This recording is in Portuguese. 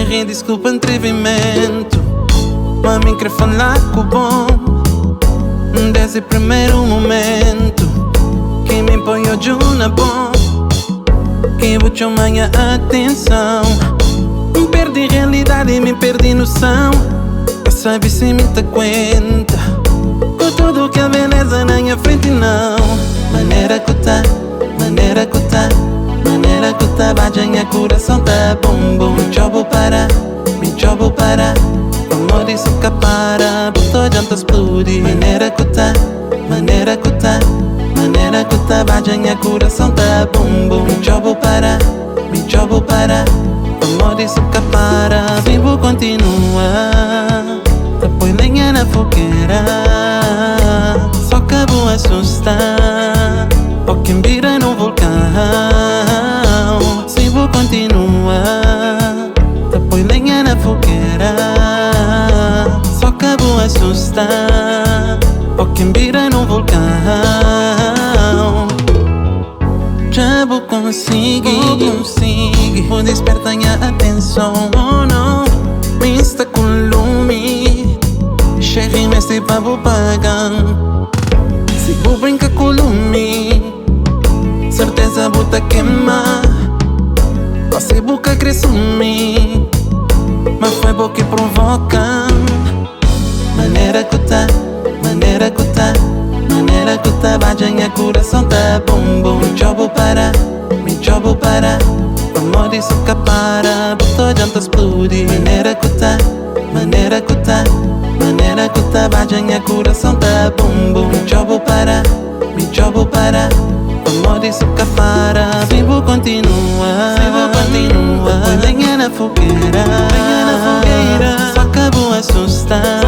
Cherry, desculpa atrevimento, mas me quer falar com bom. Desde o primeiro momento que me põe o na bom, que vou chamar minha atenção. Me perdi realidade e me perdi noção. Eu sabe se me dá conta com tudo que a beleza na minha frente não. Maneira que tá, maneira que tá, maneira que tá, bate minha coração tá bom bom. Me jogo para, amor isso que para, botou janta explodir. Maneira que tá, maneira que tá, maneira que tá, bate minha coração tá bom bom. Me jogo para, amor isso que para, vivo continua. Tá põe lenha na fogueira, só que vou assustar, ou quem vira no vulcão. Se vou continuar, tá põe lenha na fogueira, só que vou assustar, ou quem vira no vulcão. Já vou conseguir, vou despertar minha atenção. Oh não, me está com lume, Cherry, mas se pá vou pagar. Se vou brincar com lume, certeza vou tá queimar. Você boca cresce-me, mas foi bom que provoca. Maneira que tá, maneira que tá, maneira que tá, bate minha coração tá bom bom. Me jogo para, amor isso que para, botou janta explodir. Maneira que tá, maneira que tá, maneira que tá, bate minha coração tá bom bom. Me jogo para, amor isso que para, vivo continua. Põe lenha na fogueira, só que vou assustar,